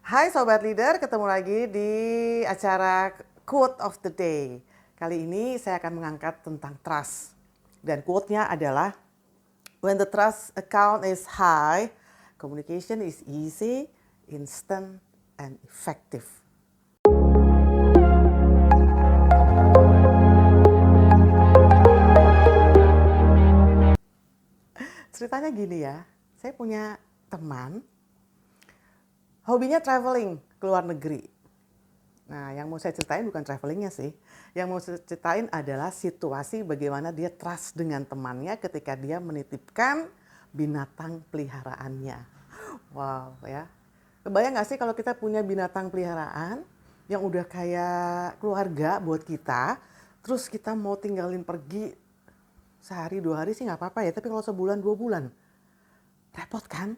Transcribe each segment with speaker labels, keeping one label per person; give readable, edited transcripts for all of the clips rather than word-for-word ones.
Speaker 1: Hai Sobat Leader, ketemu lagi di acara Quote of the Day. Kali ini saya akan mengangkat tentang trust. Dan quote-nya adalah, when the trust account is high, communication is easy, instant, and effective. Ceritanya gini ya, saya punya teman, hobinya traveling ke luar negeri. Nah, yang mau saya ceritain bukan travelingnya sih. Yang mau saya ceritain adalah situasi bagaimana dia trust dengan temannya ketika dia menitipkan binatang peliharaannya. Wow ya. Kebayang gak sih kalau kita punya binatang peliharaan yang udah kayak keluarga buat kita, terus kita mau tinggalin pergi sehari 2 hari sih nggak apa-apa ya, tapi kalau sebulan 2 bulan, repot kan?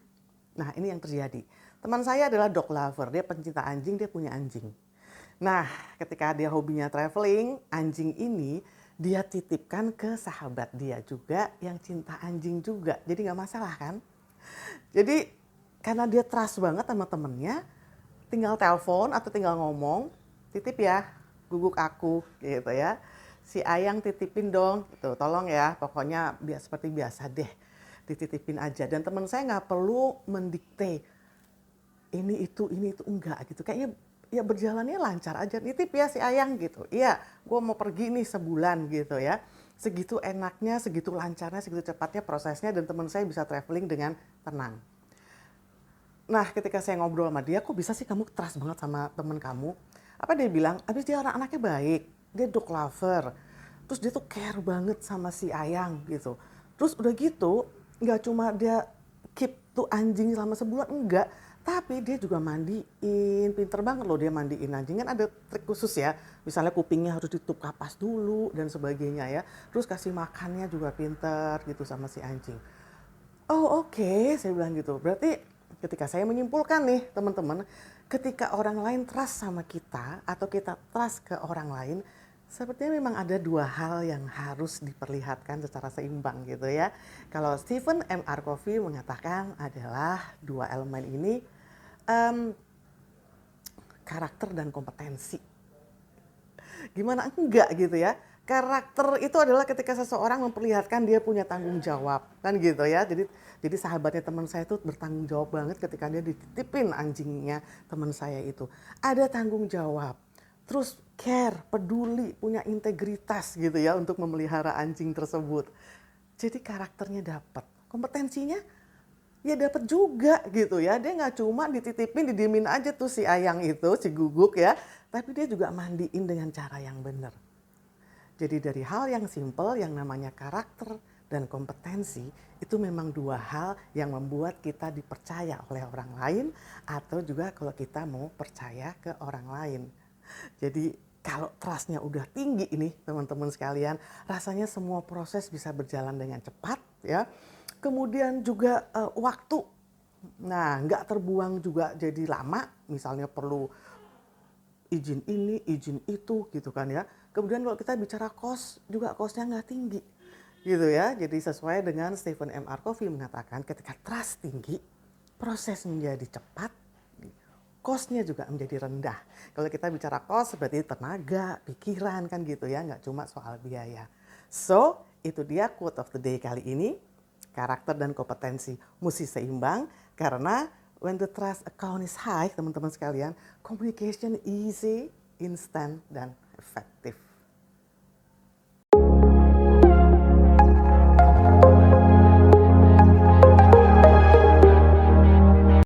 Speaker 1: Nah ini yang terjadi. Teman saya adalah dog lover, dia pencinta anjing, dia punya anjing. Nah, ketika dia hobinya traveling, anjing ini dia titipkan ke sahabat dia juga yang cinta anjing juga. Jadi nggak masalah kan? Jadi karena dia trust banget sama temennya, tinggal telepon atau tinggal ngomong, titip ya, guguk aku gitu ya. Si Ayang titipin dong, gitu. Tolong ya, pokoknya biar seperti biasa deh, dititipin aja. Dan teman saya nggak perlu mendikte ini itu enggak gitu, kayaknya ya berjalannya lancar aja, nitip ya si Ayang gitu, iya gue mau pergi nih sebulan gitu ya, segitu enaknya, segitu lancarnya, segitu cepatnya prosesnya, dan teman saya bisa traveling dengan tenang. Nah ketika saya ngobrol sama dia, kok bisa sih kamu trust banget sama temen kamu? Apa dia bilang, abis dia anaknya baik, dia dog lover, terus dia tuh care banget sama si Ayang gitu. Terus udah gitu, nggak cuma dia keep tuh anjing selama sebulan, enggak, tapi dia juga mandiin, pinter banget loh dia mandiin anjing. Kan ada trik khusus ya, misalnya kupingnya harus ditutup kapas dulu dan sebagainya ya. Terus kasih makannya juga pinter gitu sama si anjing. Oh oke, saya bilang gitu. Berarti ketika saya menyimpulkan nih teman-teman, ketika orang lain trust sama kita atau kita trust ke orang lain, sepertinya memang ada dua hal yang harus diperlihatkan secara seimbang gitu ya. Kalau Stephen M. R. Covey mengatakan adalah dua elemen ini, em, karakter dan kompetensi. Gimana enggak gitu ya. Karakter itu adalah ketika seseorang memperlihatkan dia punya tanggung jawab, kan gitu ya. Jadi sahabatnya teman saya itu bertanggung jawab banget ketika dia dititipin anjingnya teman saya itu. Ada tanggung jawab. Terus care, peduli, punya integritas gitu ya untuk memelihara anjing tersebut. Jadi karakternya dapat, kompetensinya ya dapat juga gitu ya. Dia nggak cuma dititipin, didiemin aja tuh si Ayang itu, si Guguk ya, tapi dia juga mandiin dengan cara yang benar. Jadi dari hal yang simpel yang namanya karakter dan kompetensi, itu memang dua hal yang membuat kita dipercaya oleh orang lain, atau juga kalau kita mau percaya ke orang lain. Jadi kalau trustnya udah tinggi ini teman-teman sekalian, rasanya semua proses bisa berjalan dengan cepat ya. Kemudian juga waktu, nah nggak terbuang juga jadi lama, misalnya perlu izin ini, izin itu gitu kan ya. Kemudian kalau kita bicara cost, juga costnya nggak tinggi gitu ya. Jadi sesuai dengan Stephen M. R. Covey mengatakan, ketika trust tinggi, proses menjadi cepat, costnya juga menjadi rendah. Kalau kita bicara cost berarti tenaga, pikiran kan gitu ya, nggak cuma soal biaya. So, itu dia quote of the day kali ini. Karakter dan kompetensi mesti seimbang, karena when the trust account is high, teman-teman sekalian, communication easy, instant, dan effective.